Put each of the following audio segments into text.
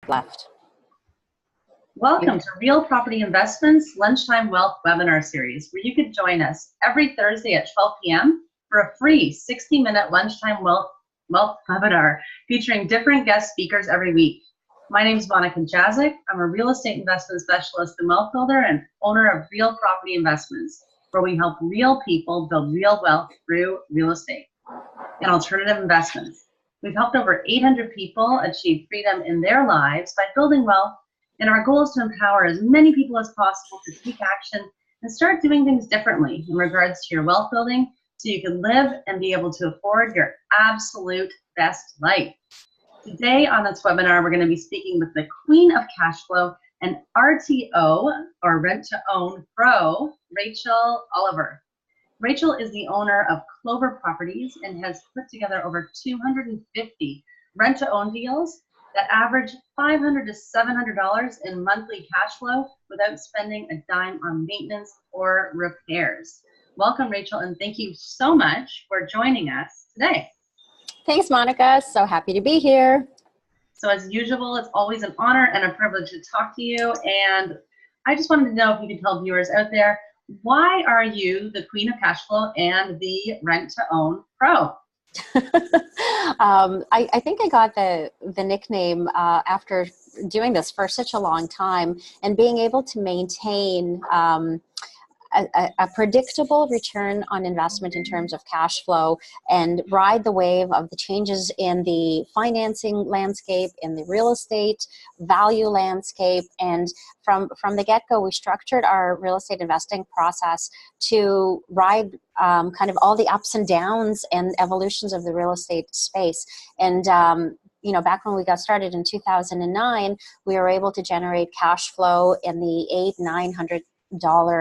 left. Welcome to Real Property Investments Lunchtime Wealth webinar series, where you could join us every Thursday at 12 p.m. for a free 60-minute lunchtime wealth webinar featuring different guest speakers every week. My name is Monica Jazik. I'm a real estate investment specialist and wealth builder and owner of Real Property Investments, where we help real people build real wealth through real estate and alternative investments. We've helped over 800 people achieve freedom in their lives by building wealth, and our goal is to empower as many people as possible to take action and start doing things differently in regards to your wealth building so you can live and be able to afford your absolute best life. Today on this webinar, we're going to be speaking with the Queen of Cash Flow and RTO, or Rent to Own Pro, Rachel Oliver. Rachel is the owner of Clover Properties and has put together over 250 rent-to-own deals that average $500 to $700 in monthly cash flow without spending a dime on maintenance or repairs. Welcome, Rachel, and thank you so much for joining us today. Thanks, Monica. So happy to be here. So as usual, it's always an honor and a privilege to talk to you. And I just wanted to know if you could tell viewers out there, why are you the Queen of Cash Flow and the Rent-to-Own Pro? I think I got the nickname after doing this for such a long time and being able to maintain a predictable return on investment in terms of cash flow and ride the wave of the changes in the financing landscape, in the real estate value landscape. And from the get-go, we structured our real estate investing process to ride kind of all the ups and downs and evolutions of the real estate space. And you know, back when we got started in 2009, we were able to generate cash flow in the $800–900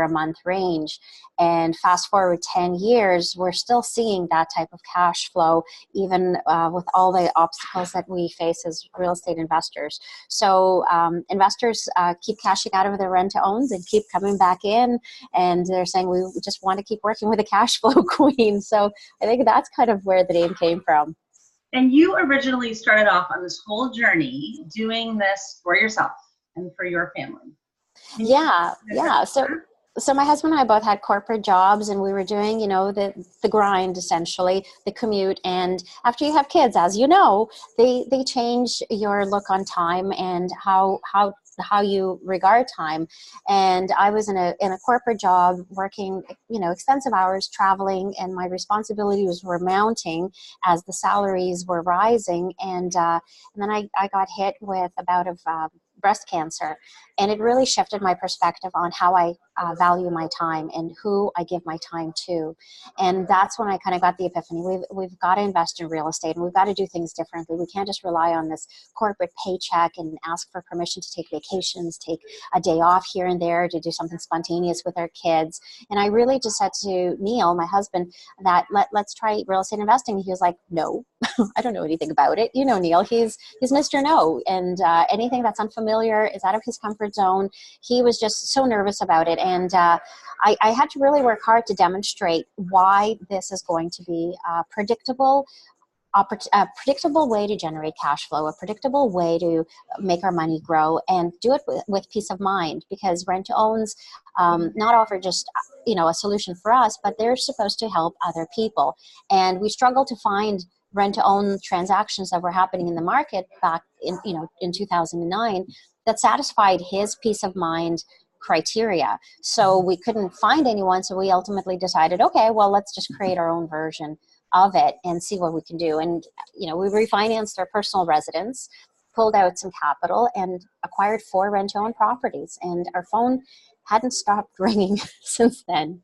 a month range. And fast forward 10 years, we're still seeing that type of cash flow, even with all the obstacles that we face as real estate investors. So investors keep cashing out of their rent-to-owns and keep coming back in, and they're saying, we just want to keep working with a cash flow queen. So I think that's kind of where the name came from. And you originally started off on this whole journey doing this for yourself and for your family. Yeah. So my husband and I both had corporate jobs, and we were doing, you know, the grind, essentially, the commute. And after you have kids, as you know, they change your look on time and how you regard time. And I was in a corporate job working, you know, extensive hours, traveling, and my responsibilities were mounting as the salaries were rising. And then I got hit with a bout of breast cancer, and it really shifted my perspective on how I value my time and who I give my time to. And that's when I kind of got the epiphany. We've got to invest in real estate, and we've got to do things differently. We can't just rely on this corporate paycheck and ask for permission to take vacations, take a day off here and there to do something spontaneous with our kids. And I really just said to Neil, my husband, that let's try real estate investing. He was like, no, I don't know anything about it. You know, Neil, he's Mr. No. And anything that's unfamiliar is out of his comfort zone. He was just so nervous about it. And I had to really work hard to demonstrate why this is going to be a predictable way to generate cash flow, a predictable way to make our money grow, and do it with peace of mind, because rent-to-owns not offer just, you know, a solution for us, but they're supposed to help other people. And we struggle to find rent-to-own transactions that were happening in the market back in, you know, in 2009 that satisfied his peace of mind criteria. So we couldn't find anyone, so we ultimately decided, okay, well, let's just create our own version of it and see what we can do. And, you know, we refinanced our personal residence, pulled out some capital, and acquired 4 rent-to-own properties. And our phone hadn't stopped ringing since then.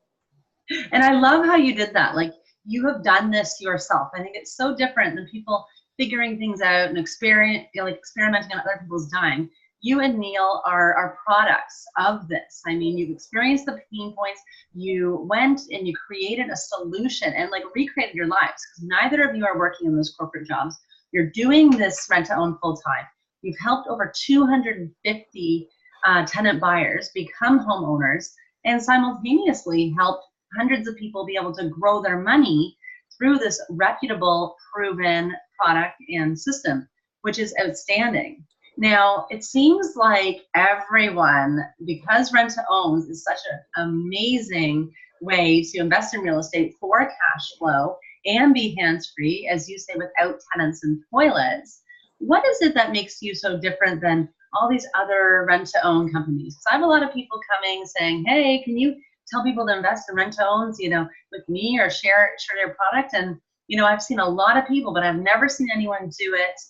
And I love how you did that. Like, you have done this yourself. I think it's so different than people figuring things out and experimenting on other people's dime. You and Neil are products of this. I mean, you've experienced the pain points. You went and you created a solution and like recreated your lives, because neither of you are working in those corporate jobs. You're doing this rent-to-own full-time. You've helped over 250 tenant buyers become homeowners, and simultaneously helped hundreds of people be able to grow their money through this reputable, proven product and system, which is outstanding. Now, it seems like everyone, because rent to owns is such an amazing way to invest in real estate for cash flow and be hands-free, as you say, without tenants and toilets. What is it that makes you so different than all these other rent-to-own companies? Because I have a lot of people coming saying, hey, can you tell people to invest in rent-to-owns, with me, or share your product? And, I've seen a lot of people, but I've never seen anyone do it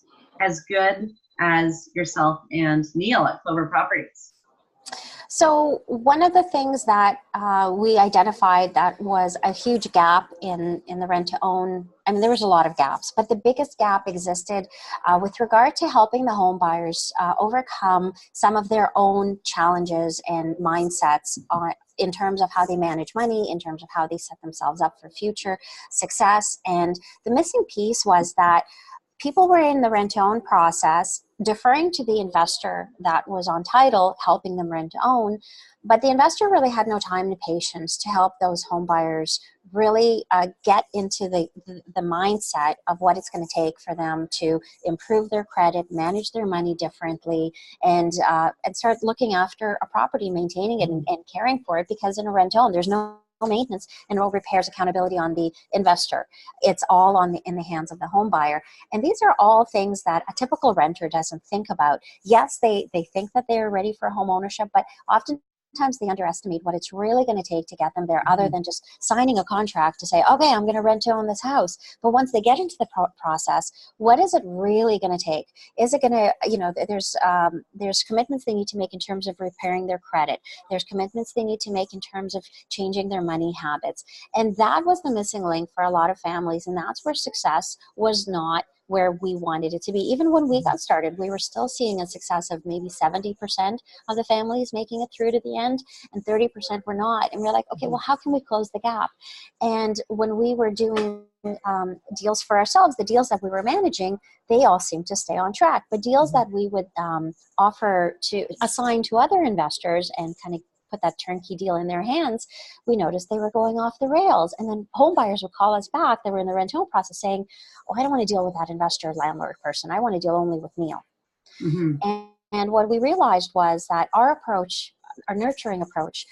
as good as yourself and Neil at Clover Properties. So one of the things that we identified that was a huge gap in the rent to own, I mean, there was a lot of gaps, but the biggest gap existed with regard to helping the home buyers overcome some of their own challenges and mindsets in terms of how they manage money, in terms of how they set themselves up for future success. And the missing piece was that people were in the rent-to-own process, deferring to the investor that was on title, helping them rent-to-own, but the investor really had no time and patience to help those home buyers really get into the mindset of what it's going to take for them to improve their credit, manage their money differently, and start looking after a property, maintaining it and caring for it, because in a rent-to-own, there's no maintenance and no repairs, accountability on the investor. It's all in the hands of the home buyer. And these are all things that a typical renter doesn't think about. Yes, they think that they're ready for home ownership, but oftentimes they underestimate what it's really going to take to get them there, other than just signing a contract to say, okay, I'm going to rent to own this house. But once they get into the process, what is it really going to take? Is it going to, there's commitments they need to make in terms of repairing their credit. There's commitments they need to make in terms of changing their money habits. And that was the missing link for a lot of families. And that's where success was not where we wanted it to be. Even when we got started, we were still seeing a success of maybe 70% of the families making it through to the end, and 30% were not. And we're like, okay, well, how can we close the gap? And when we were doing deals for ourselves, the deals that we were managing, they all seemed to stay on track. But deals that we would offer to assign to other investors and kind of put that turnkey deal in their hands, we noticed they were going off the rails. And then home buyers would call us back that were in the rent-to-own process saying, oh, I don't want to deal with that investor landlord person. I want to deal only with Neil. And what we realized was that our approach, our nurturing approach,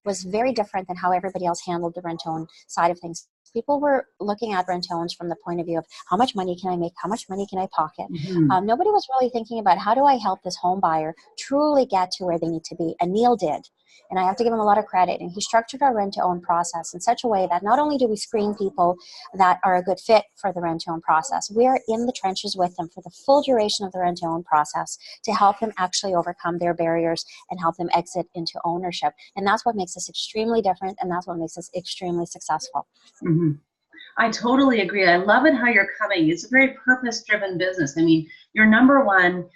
was very different than how everybody else handled the rent-to-own side of things. People were looking at rent-to-owns from the point of view of how much money can I make, how much money can I pocket. Nobody was really thinking about how do I help this home buyer truly get to where they need to be. And Neil did. And I have to give him a lot of credit. And he structured our rent-to-own process in such a way that not only do we screen people that are a good fit for the rent-to-own process, we're in the trenches with them for the full duration of the rent-to-own process to help them actually overcome their barriers and help them exit into ownership. And that's what makes us extremely different, and that's what makes us extremely successful. I totally agree. I love it how you're coming. It's a very purpose-driven business. I mean, your number one,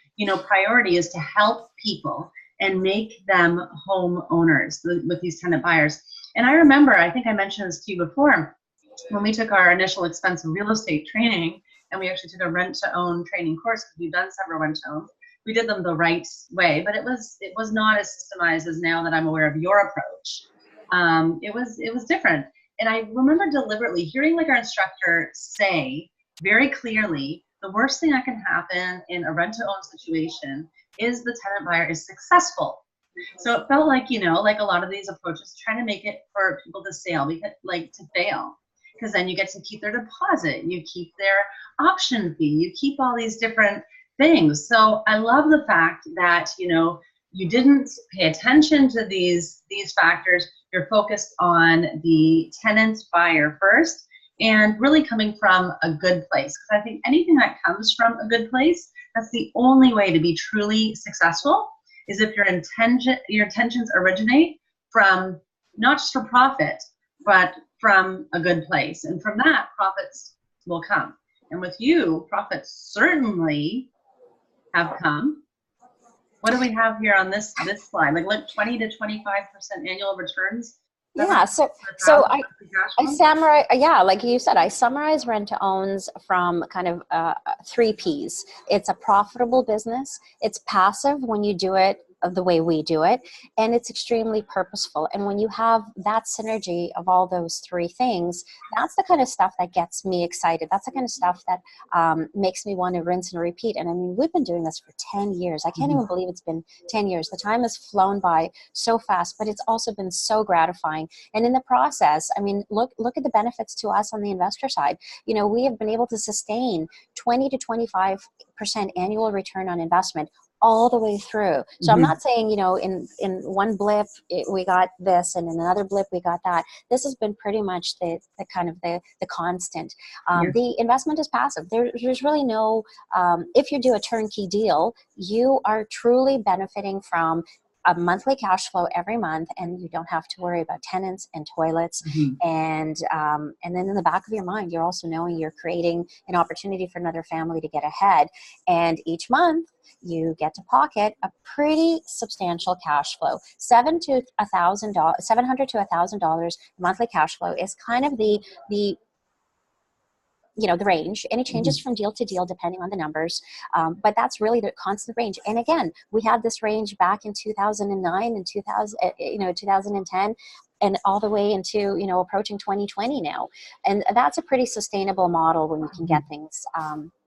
priority is to help people and make them home owners with these tenant buyers. And I remember, I think I mentioned this to you before, when we took our initial expensive real estate training, and we actually took a rent-to-own training course, because we've done several rent-to-owns. We did them the right way, but it was not as systemized as now that I'm aware of your approach. It was different. And I remember deliberately hearing like our instructor say very clearly, the worst thing that can happen in a rent-to-own situation is the tenant buyer is successful. So it felt like, like a lot of these approaches, trying to make it for people to fail, because then you get to keep their deposit, you keep their option fee, you keep all these different things. So I love the fact that, you didn't pay attention to these factors. You're focused on the tenant buyer first, and really coming from a good place. Because I think anything that comes from a good place, that's the only way to be truly successful, is if your intentions originate from not just for profit, but from a good place. And from that, profits will come. And with you, profits certainly have come. What do we have here on this slide? Like 20 to 25% annual returns? Yeah, so I summarize, like you said, I summarize rent-to-owns from kind of 3 Ps. It's a profitable business. It's passive when you do it of the way we do it, and it's extremely purposeful. And when you have that synergy of all those three things, that's the kind of stuff that gets me excited. That's the kind of stuff that makes me want to rinse and repeat. And I mean, we've been doing this for 10 years. I can't even believe it's been 10 years. The time has flown by so fast, but it's also been so gratifying. And in the process, I mean, look at the benefits to us on the investor side. You know, we have been able to sustain 20 to 25% annual return on investment all the way through. So I'm not saying, you know, in one blip we got this, and in another blip we got that. This has been pretty much the kind of the constant. The investment is passive. There's really no, if you do a turnkey deal, you are truly benefiting from a monthly cash flow every month, and you don't have to worry about tenants and toilets. And then in the back of your mind, you're also knowing you're creating an opportunity for another family to get ahead. And each month you get to pocket a pretty substantial cash flow. $700 to $1,000 monthly cash flow is kind of the the range, and it changes from deal to deal depending on the numbers, but that's really the constant range. And again, we had this range back in 2009 and 2010, and all the way into approaching 2020 now. And that's a pretty sustainable model when you can get things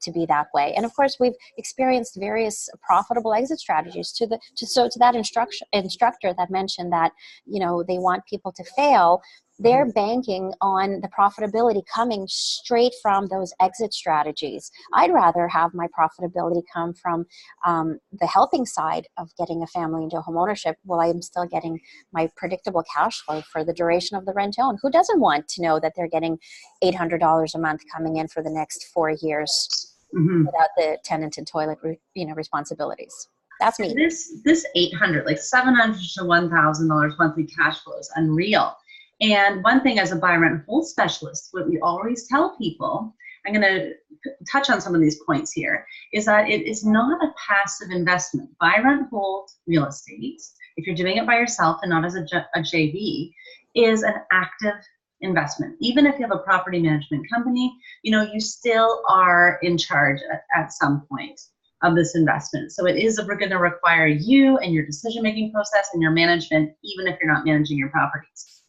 to be that way. And of course, we've experienced various profitable exit strategies. To that instructor that mentioned that they want people to fail, they're banking on the profitability coming straight from those exit strategies. I'd rather have my profitability come from the helping side of getting a family into home ownership while I'm still getting my predictable cash flow for the duration of the rent own. Who doesn't want to know that they're getting $800 a month coming in for the next 4 years without the tenant and toilet responsibilities? That's me. This 800, like $700 to $1,000 monthly cash flow is unreal. And one thing as a buy, rent, hold specialist, what we always tell people, I'm going to touch on some of these points here, is that it is not a passive investment. Buy, rent, hold real estate, if you're doing it by yourself and not as a JV, is an active investment. Even if you have a property management company, you still are in charge at some point of this investment. So it is going to require you and your decision-making process and your management, even if you're not managing your properties.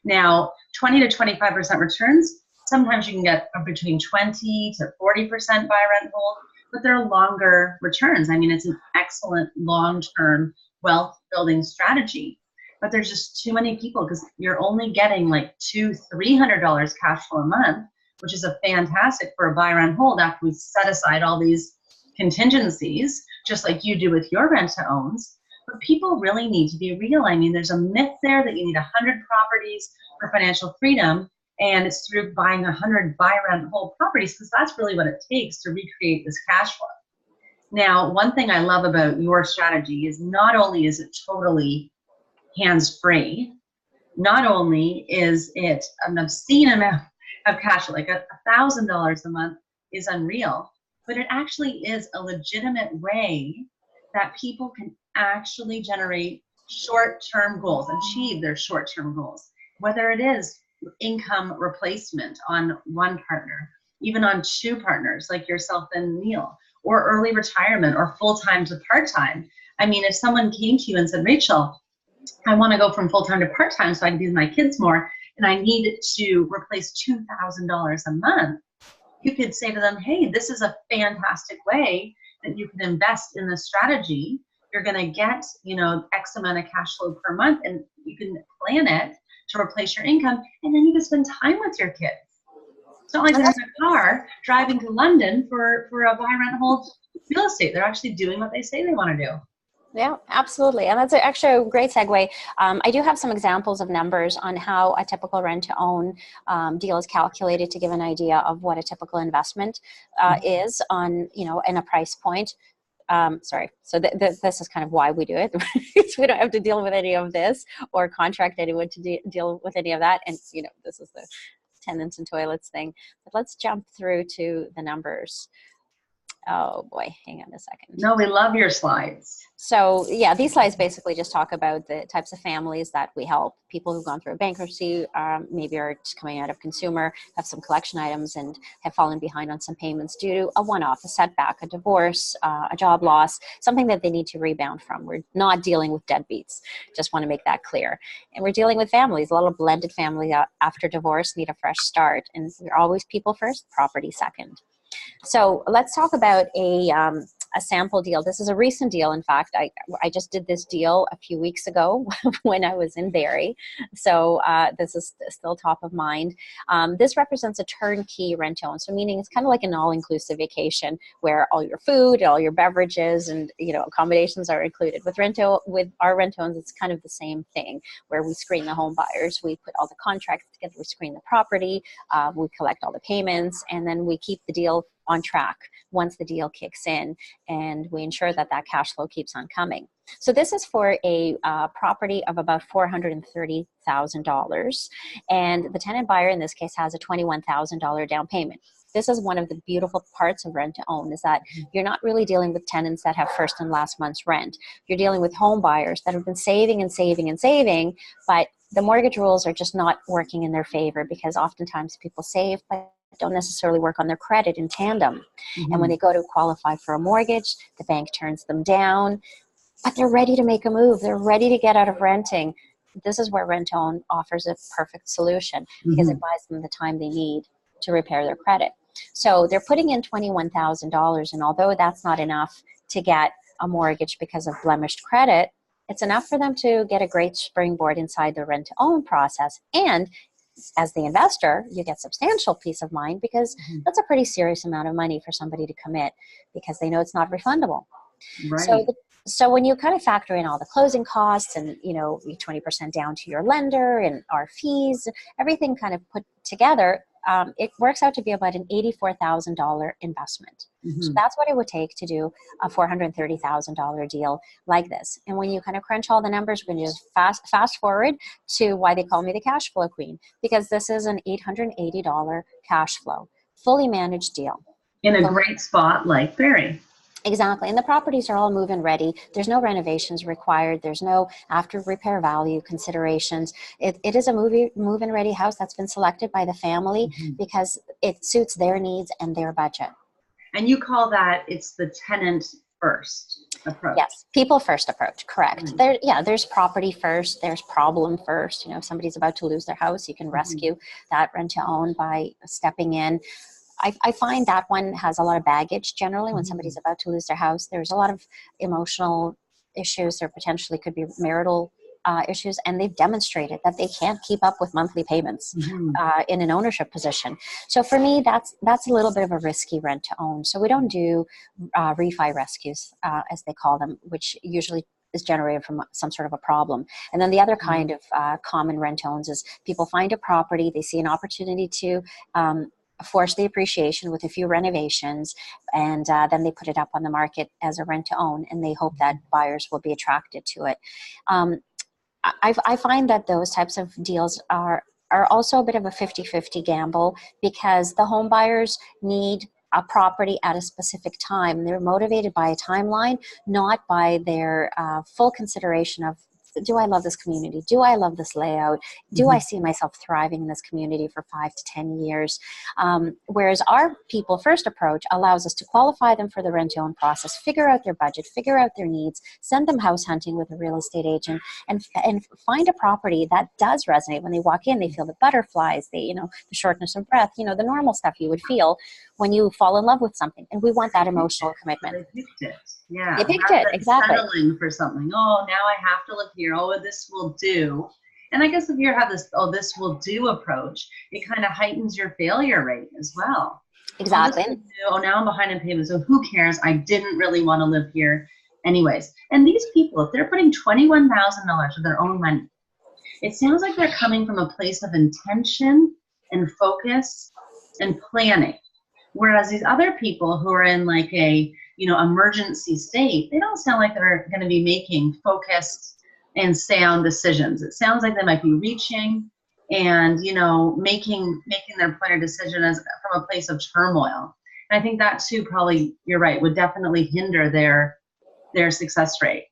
Now, 20 to 25% returns, sometimes you can get between 20 to 40% buy, rent, hold, but they're longer returns. I mean, it's an excellent long-term wealth building strategy, but there's just too many people because you're only getting like $200-300 cash flow a month, which is a fantastic for a buy, rent, hold after we set aside all these contingencies, just like you do with your rent-to-owns. But people really need to be real. I mean, there's a myth there that you need 100 properties for financial freedom, and it's through buying 100 buy, rent, hold properties, because that's really what it takes to recreate this cash flow. Now, one thing I love about your strategy is not only is it totally hands-free, not only is it an obscene amount of cash, like $1,000 a month is unreal, but it actually is a legitimate way that people can actually generate short-term goals, achieve their short-term goals, whether it is income replacement on one partner, even on two partners like yourself and Neil, or early retirement, or full-time to part-time. I mean, if someone came to you and said, Rachel, I want to go from full-time to part-time so I can be with my kids more, and I need to replace $2,000 a month, you could say to them, hey, this is a fantastic way that you can invest in this strategy. You're going to get, X amount of cash flow per month, and you can plan it to replace your income, and then you can spend time with your kids. It's not like they're in a car driving to London for a buy, rent, hold real estate. They're actually doing what they say they want to do. Yeah, absolutely. And that's actually a great segue. I do have some examples of numbers on how a typical rent-to-own deal is calculated to give an idea of what a typical investment is on, in a price point. Sorry. So this is kind of why we do it. We don't have to deal with any of this or contract anyone to deal with any of that. And, this is the tenants and toilets thing. But let's jump through to the numbers. Oh boy, hang on a second. No, we love your slides. So yeah, these slides basically just talk about the types of families that we help. People who've gone through a bankruptcy, maybe are just coming out of consumer, have some collection items and have fallen behind on some payments due to a one-off, a setback, a divorce, a job loss, something that they need to rebound from. We're not dealing with deadbeats. Just want to make that clear. And we're dealing with families. A lot of blended families after divorce need a fresh start. And we're always people first, property second. So let's talk about a sample deal. This is a recent deal. In fact, I just did this deal a few weeks ago when I was in Barrie. So this is still top of mind. This represents a turnkey rent-to-own. So meaning it's kind of like an all-inclusive vacation where all your food, all your beverages, and accommodations are included. With our rent-to-owns, it's kind of the same thing where we screen the home buyers. We put all the contracts together. We screen the property. We collect all the payments, and then we keep the deal on track once the deal kicks in, and we ensure that that cash flow keeps on coming. So this is for a property of about $430,000, and the tenant buyer in this case has a $21,000 down payment. This is one of the beautiful parts of rent to own, is that you're not really dealing with tenants that have first and last month's rent. You're dealing with home buyers that have been saving and saving and saving, but the mortgage rules are just not working in their favor, because oftentimes people save but don't necessarily work on their credit in tandem. Mm-hmm. And when they go to qualify for a mortgage, the bank turns them down, but they're ready to make a move. They're ready to get out of renting. This is where rent-to-own offers a perfect solution, because it buys them the time they need to repair their credit. So they're putting in $21,000, and although that's not enough to get a mortgage because of blemished credit, it's enough for them to get a great springboard inside the rent-to-own process. And as the investor, you get substantial peace of mind, because that's a pretty serious amount of money for somebody to commit, because they know it's not refundable. Right. So when you kind of factor in all the closing costs and, 20% down to your lender and our fees, everything kind of put together, it works out to be about an $84,000 investment. So that's what it would take to do a $430,000 deal like this. And when you kind of crunch all the numbers, we're going to just fast forward to why they call me the cash flow queen, because this is an $880 cash flow, fully managed deal. In a great spot like Barrie. Exactly. And the properties are all move-in ready. There's no renovations required. There's no after repair value considerations. It is a move-in ready house that's been selected by the family because it suits their needs and their budget. And you call that, it's the tenant first approach. Yes, people first approach, correct. There's property first, there's problem first. If somebody's about to lose their house, you can rescue that rent-to-own by stepping in. I find that one has a lot of baggage generally when somebody's about to lose their house. There's a lot of emotional issues. There potentially could be marital issues, and they've demonstrated that they can't keep up with monthly payments in an ownership position. So for me, that's a little bit of a risky rent to own. So we don't do refi rescues, as they call them, which usually is generated from some sort of a problem. And then the other kind of common rent owns is people find a property, they see an opportunity to force the appreciation with a few renovations, and then they put it up on the market as a rent to own, and they hope that buyers will be attracted to it. I find that those types of deals are also a bit of a 50-50 gamble, because the home buyers need a property at a specific time. They're motivated by a timeline, not by their full consideration of, do I love this community? Do I love this layout? Do I see myself thriving in this community for 5 to 10 years? Whereas our people first approach allows us to qualify them for the rent-to-own process, figure out their budget, figure out their needs, send them house hunting with a real estate agent, and find a property that does resonate. When they walk in, they feel the butterflies, the shortness of breath, the normal stuff you would feel when you fall in love with something. And we want that emotional commitment. They picked it. Yeah. They picked it, exactly. Settling for something. Oh, now I have to live here. Oh, this will do. And I guess if you have this, this will do approach, it kind of heightens your failure rate as well. Exactly. Oh, now I'm behind in payments. So who cares? I didn't really want to live here anyways. And these people, if they're putting $21,000 of their own money, it sounds like they're coming from a place of intention and focus and planning. Whereas these other people who are in like a, emergency state, they don't sound like they're going to be making focused and sound decisions. It sounds like they might be reaching and, making their plan or decision from a place of turmoil. And I think that too, probably, you're right, would definitely hinder their success rate.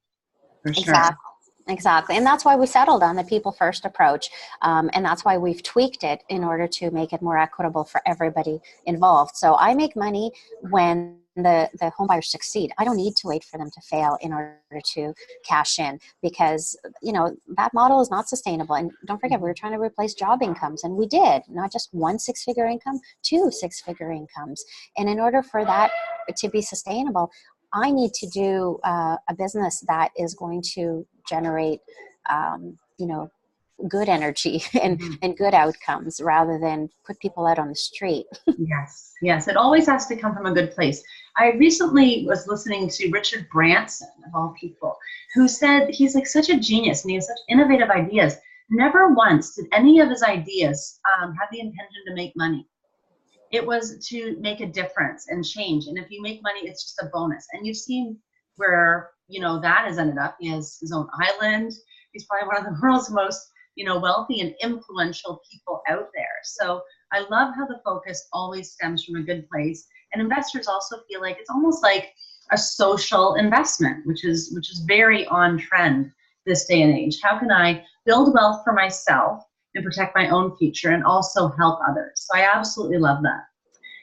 for sure. Exactly. Exactly. And that's why we settled on the people first approach. And that's why we've tweaked it in order to make it more equitable for everybody involved. So I make money when the home buyers succeed. I don't need to wait for them to fail in order to cash in, because, you know, that model is not sustainable. And don't forget, we were trying to replace job incomes, and we did, not just one six-figure income, two six-figure incomes. And in order for that to be sustainable, I need to do a business that is going to generate, you know, good energy Mhm. and good outcomes, rather than put people out on the street. Yes, yes. It always has to come from a good place. I recently was listening to Richard Branson, of all people, who said he's like such a genius and he has such innovative ideas. Never once did any of his ideas have the intention to make money. It was to make a difference and change. And if you make money, it's just a bonus. And you've seen where, you know, that has ended up. He has his own island. He's probably one of the world's most, you know, wealthy and influential people out there. So I love how the focus always stems from a good place. And investors also feel like it's almost like a social investment, which is very on trend this day and age. How can I build wealth for myself and protect my own future and also help others? So I absolutely love that.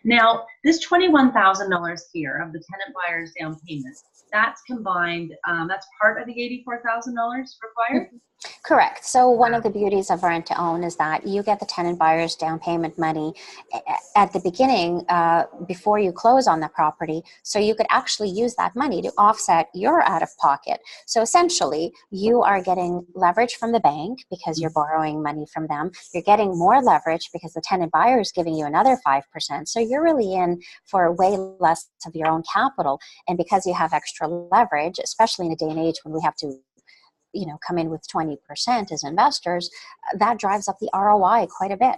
Now, this $21,000 here of the tenant buyer's down payment, that's combined, that's part of the $84,000 required? Correct. So one Wow. of the beauties of rent to own is that you get the tenant buyer's down payment money at the beginning, before you close on the property. So you could actually use that money to offset your out of pocket. So essentially, you are getting leverage from the bank because you're borrowing money from them. You're getting more leverage because the tenant buyer is giving you another 5%. So you're really in for way less of your own capital. And because you have extra leverage, especially in a day and age when we have to, you know, come in with 20% as investors, that drives up the ROI quite a bit.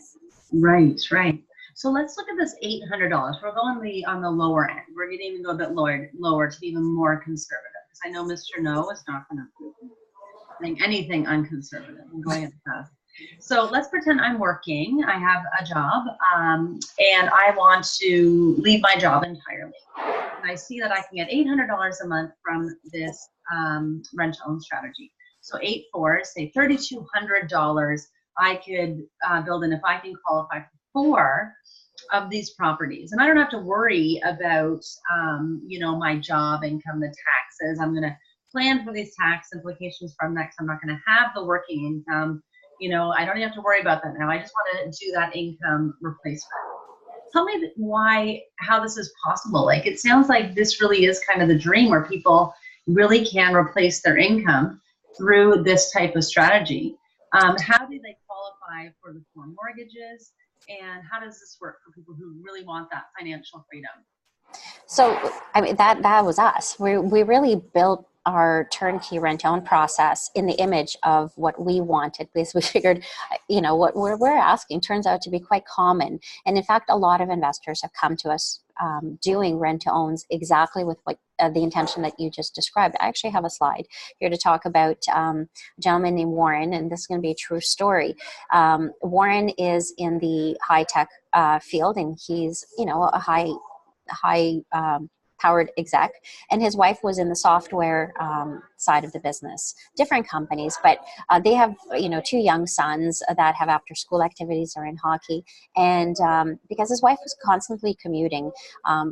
Right, right. So let's look at this $800. We're going on the lower end. We're going to even go a bit lower to be even more conservative. Because I know Mr. No is not going to think anything unconservative. I'm going at the fast. So let's pretend I'm working. I have a job, and I want to leave my job entirely. And I see that I can get $800 a month from this rent-to-own strategy. So 8 4, say $3,200. I could build in if I can qualify for 4 of these properties, and I don't have to worry about you know, my job income, the taxes. I'm going to plan for these tax implications from that. I'm not going to have the working income. You know, I don't even have to worry about that now. I just want to do that income replacement. Tell me how this is possible. Like, it sounds like this really is kind of the dream where people really can replace their income through this type of strategy. How do they qualify for the 4 mortgages? And how does this work for people who really want that financial freedom? So, I mean, that was us. We really built our turnkey rent-own process in the image of what we wanted, because we figured, you know, what we're asking turns out to be quite common. And in fact, a lot of investors have come to us doing rent-to-owns exactly with what the intention that you just described. I actually have a slide here to talk about a gentleman named Warren, and this is going to be a true story. Warren is in the high-tech field, and he's, you know, a high powered exec, and his wife was in the software side of the business, different companies, but they have, you know, 2 young sons that have after school activities or in hockey. And because his wife was constantly commuting,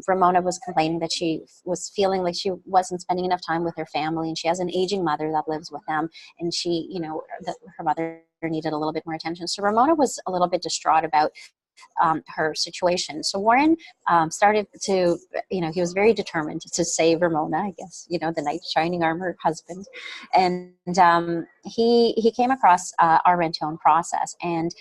Ramona was complaining that she was feeling like she wasn't spending enough time with her family, and she has an aging mother that lives with them, and she, you know, her mother needed a little bit more attention. So Ramona was a little bit distraught about her situation. So Warren started to, you know, he was very determined to save Ramona, I guess, you know, the knight shining armor husband. And he came across our rent-to-own process, and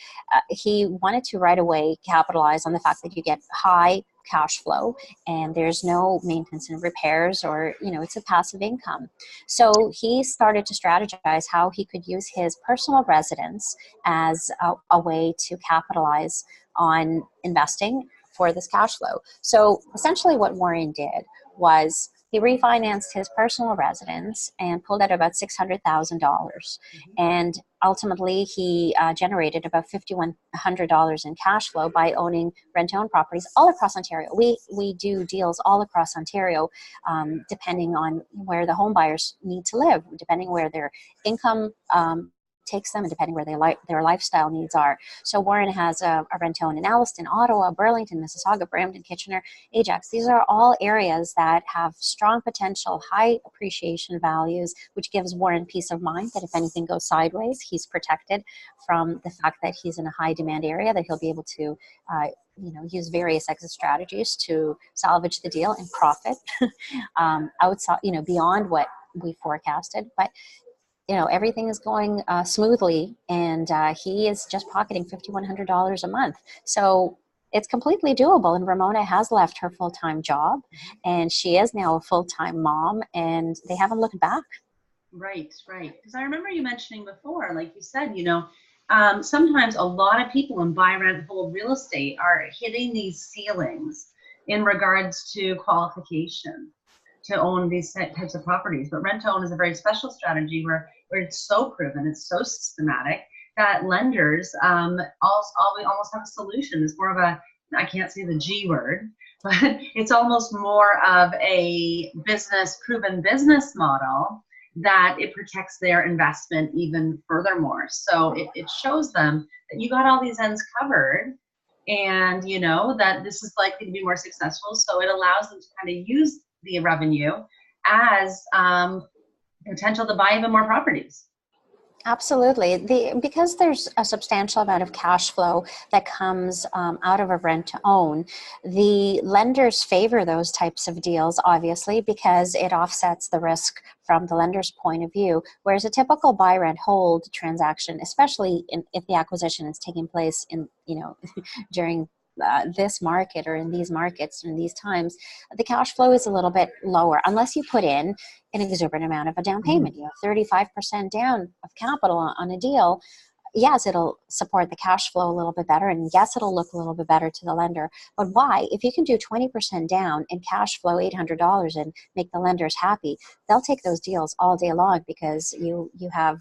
he wanted to right away capitalize on the fact that you get high cash flow and there's no maintenance and repairs, or, you know, it's a passive income. So he started to strategize how he could use his personal residence as a way to capitalize on investing for this cash flow. So essentially what Warren did was He refinanced his personal residence and pulled out about $600,000. And ultimately, he generated about $5,100 in cash flow by owning rent-owned properties all across Ontario. We do deals all across Ontario, depending on where the home buyers need to live, depending where their income takes them, and depending where their lifestyle needs are. So Warren has a rent-own in Alliston, Ottawa, Burlington, Mississauga, Brampton, Kitchener, Ajax. These are all areas that have strong potential, high appreciation values, which gives Warren peace of mind that if anything goes sideways, he's protected from the fact that he's in a high demand area, that he'll be able to use various exit strategies to salvage the deal and profit outside, beyond what we forecasted. But everything is going smoothly, and he is just pocketing $5,100 a month. So it's completely doable. And Ramona has left her full-time job, and she is now a full-time mom, and they haven't looked back. Right. Because I remember you mentioning before, like you said, sometimes a lot of people in buy, rent, hold real estate are hitting these ceilings in regards to qualification to own these types of properties. But rent to own is a very special strategy where it's so proven, it's so systematic that lenders almost have a solution. It's more of a, I can't say the G word, but it's almost more of a proven business model that it protects their investment even furthermore. So it shows them that you got all these ends covered, and that this is likely to be more successful. So it allows them to kind of use the revenue as potential to buy even more properties. Absolutely. Because there's a substantial amount of cash flow that comes out of a rent to own, the lenders favor those types of deals, obviously, because it offsets the risk from the lender's point of view. Whereas a typical buy, rent, hold transaction, especially if the acquisition is taking place in, during this market or in these markets in these times, the cash flow is a little bit lower unless you put in an exorbitant amount of a down payment. 35% down of capital on a deal. Yes, it'll support the cash flow a little bit better, and yes, it'll look a little bit better to the lender. But why? If you can do 20% down and cash flow $800 and make the lenders happy, they'll take those deals all day long, because you have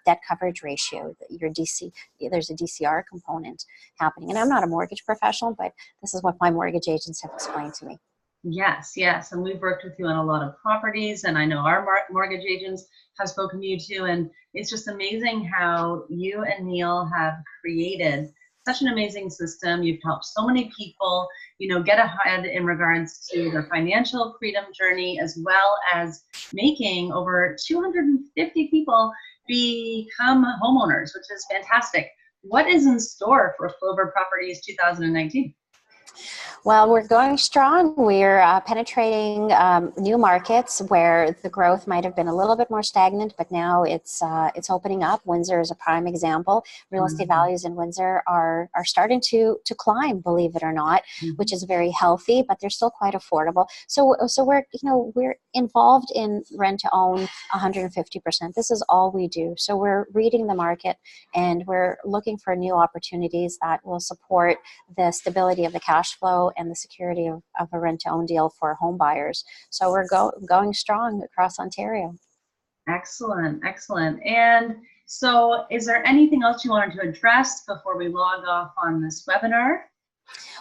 debt coverage ratio. There's a DCR component happening. And I'm not a mortgage professional, but this is what my mortgage agents have explained to me. Yes. And we've worked with you on a lot of properties, and I know our mortgage agents have spoken to you too. And it's just amazing how you and Neil have created such an amazing system. You've helped so many people, get ahead in regards to their financial freedom journey, as well as making over 250 people become homeowners, which is fantastic. What is in store for Flover Properties 2019? Well, we're going strong. We're penetrating new markets where the growth might have been a little bit more stagnant, but now it's opening up. Windsor is a prime example. Real estate values in Windsor are starting to climb, believe it or not, which is very healthy, but they're still quite affordable. So we're involved in rent to own 150%. This is all we do. So we're reading the market, and we're looking for new opportunities that will support the stability of the cash flow and the security of a rent-to-own deal for home buyers. So we're going strong across Ontario. Excellent. And so is there anything else you wanted to address before we log off on this webinar?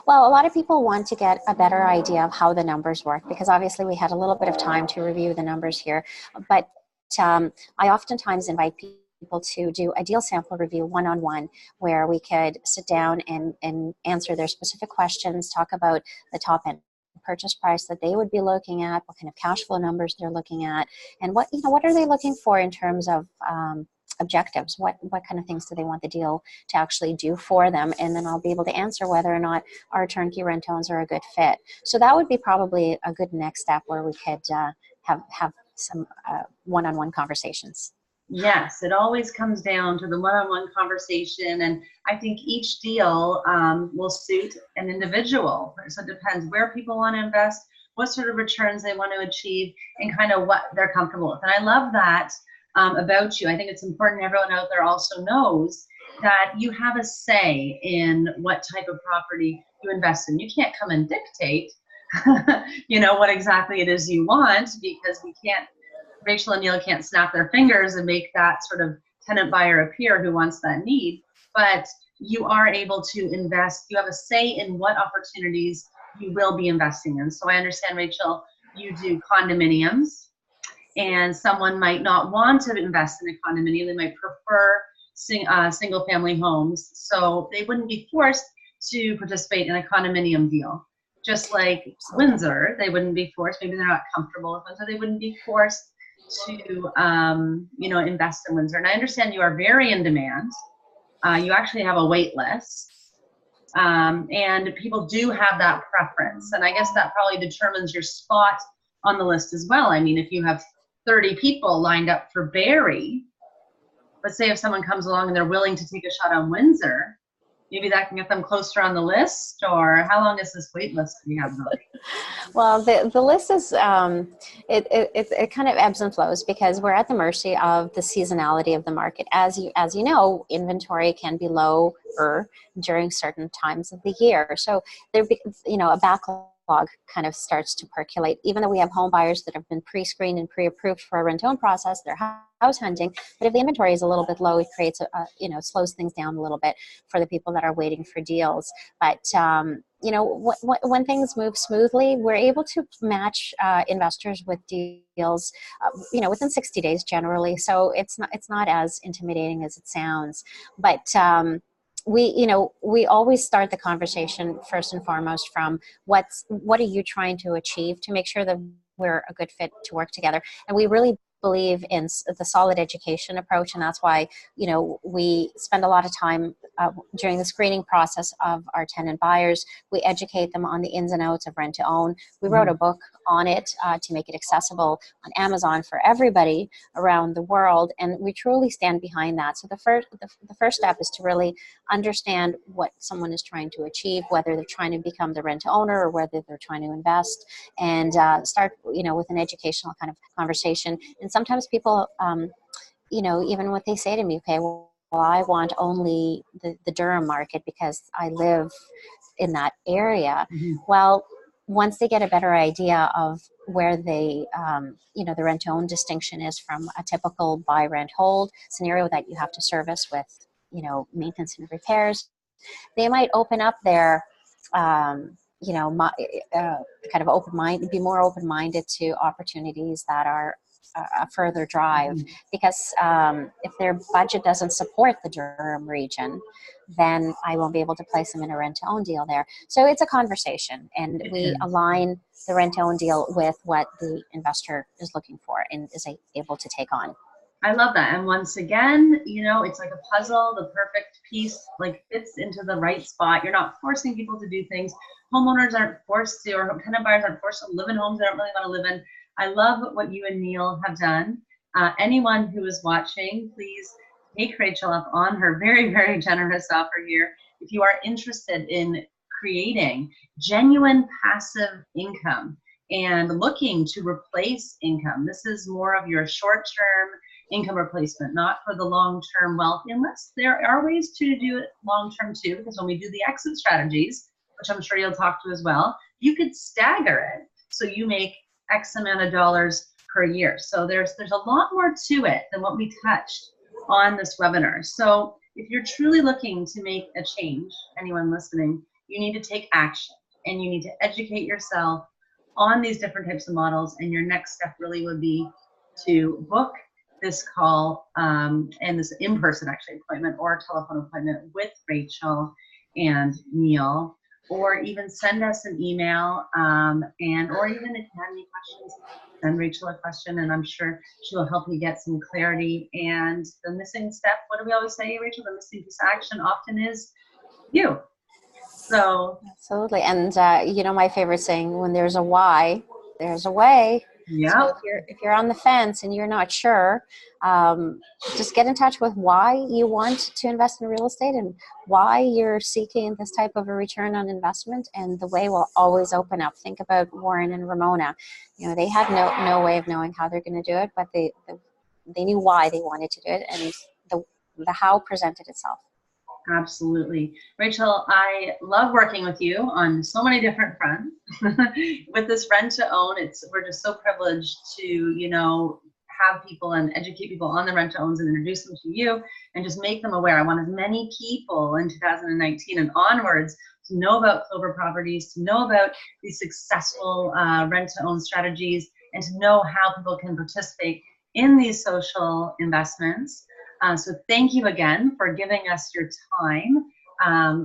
Well, a lot of people want to get a better idea of how the numbers work, because obviously we had a little bit of time to review the numbers here. But I oftentimes invite people to do a deal sample review one-on-one, where we could sit down and answer their specific questions, talk about the top end purchase price that they would be looking at, what kind of cash flow numbers they're looking at, and what are they looking for in terms of objectives. What kind of things do they want the deal to actually do for them? And then I'll be able to answer whether or not our turnkey rent-owns are a good fit. So that would be probably a good next step, where we could have some one-on-one conversations. Yes, it always comes down to the one-on-one conversation, and I think each deal will suit an individual. So it depends where people want to invest, what sort of returns they want to achieve, and kind of what they're comfortable with. And I love that about you. I think it's important everyone out there also knows that you have a say in what type of property you invest in. You can't come and dictate you know, what exactly it is you want, because we can't, Rachel and Neil can't snap their fingers and make that sort of tenant buyer appear who wants that need. But you are able to invest. You have a say in what opportunities you will be investing in. So I understand, Rachel, you do condominiums, and someone might not want to invest in a condominium. They might prefer single family homes. So they wouldn't be forced to participate in a condominium deal. Just like Windsor, they wouldn't be forced. Maybe they're not comfortable with Windsor. They wouldn't be forced to, you know, invest in Windsor. And I understand you are very in demand. You actually have a wait list. And people do have that preference. And I guess that probably determines your spot on the list as well. I mean, if you have 30 people lined up for Barrie, let's say if someone comes along and they're willing to take a shot on Windsor, maybe that can get them closer on the list. Or how long is this wait list we have going? Well, the list is, it kind of ebbs and flows because we're at the mercy of the seasonality of the market. As you know, inventory can be lower during certain times of the year. So there, you know, a backlog kind of starts to percolate. Even though we have home buyers that have been pre-screened and pre-approved for a rent-own process, they're house hunting. But if the inventory is a little bit low, it creates you know, slows things down a little bit for the people that are waiting for deals. But you know, when things move smoothly, we're able to match investors with deals, you know, within 60 days generally. So it's not as intimidating as it sounds. But we always start the conversation first and foremost from what are you trying to achieve, to make sure that we're a good fit to work together. And we really believe in the solid education approach, and that's why, you know, we spend a lot of time during the screening process of our tenant buyers. We educate them on the ins and outs of rent to own. We wrote a book on it to make it accessible on Amazon for everybody around the world, and we truly stand behind that. So the first step is to really understand what someone is trying to achieve, whether they're trying to become the rent owner or whether they're trying to invest, and start, you know, with an educational kind of conversation. And sometimes people, you know, even what they say to me, okay, well, I want only the Durham market because I live in that area. Well, once they get a better idea of where they, you know, the rent-own distinction is from a typical buy-rent-hold scenario that you have to service with, you know, maintenance and repairs, they might open up their, you know, kind of be more open-minded to opportunities that are a further drive, because if their budget doesn't support the Durham region, then I won't be able to place them in a rent-to-own deal there. So it's a conversation, and we align the rent-to-own deal with what the investor is looking for and is able to take on. I love that. And once again, you know, it's like a puzzle. The perfect piece like fits into the right spot. You're not forcing people to do things. Homeowners aren't forced to, or tenant buyers aren't forced to live in homes they don't really want to live in. I love what you and Neil have done. Anyone who is watching, please take Rachel up on her very, very generous offer here. If you are interested in creating genuine passive income and looking to replace income, this is more of your short-term income replacement, not for the long-term wealth, unless there are ways to do it long-term too, because when we do the exit strategies, which I'm sure you'll talk to as well, you could stagger it so you make X amount of dollars per year. So there's a lot more to it than what we touched on this webinar. So if you're truly looking to make a change, anyone listening, you need to take action and you need to educate yourself on these different types of models. And your next step really would be to book this call and this in-person actually appointment or telephone appointment with Rachel and Neil, or even send us an email, or even if you have any questions, send Rachel a question, and I'm sure she'll help you get some clarity. And the missing step, what do we always say, Rachel? The missing piece of action often is you. So absolutely. And you know, my favorite saying, when there's a why, there's a way. Yeah. So if you're on the fence and you're not sure, just get in touch with why you want to invest in real estate and why you're seeking this type of a return on investment, and the way will always open up. Think about Warren and Ramona. You know, they had no way of knowing how they're going to do it, but they knew why they wanted to do it, and the how presented itself. Absolutely. Rachel, I love working with you on so many different fronts. With this rent to own, we're just so privileged to, have people and educate people on the rent to owns and introduce them to you and just make them aware. I want as many people in 2019 and onwards to know about Clover Properties, to know about these successful rent to own strategies, and to know how people can participate in these social investments. So thank you again for giving us your time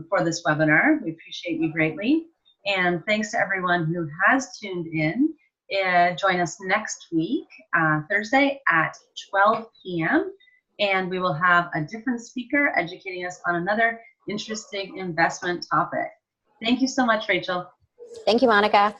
for this webinar. We appreciate you greatly. And thanks to everyone who has tuned in. Join us next week, Thursday at 12 p.m. And we will have a different speaker educating us on another interesting investment topic. Thank you so much, Rachel. Thank you, Monica.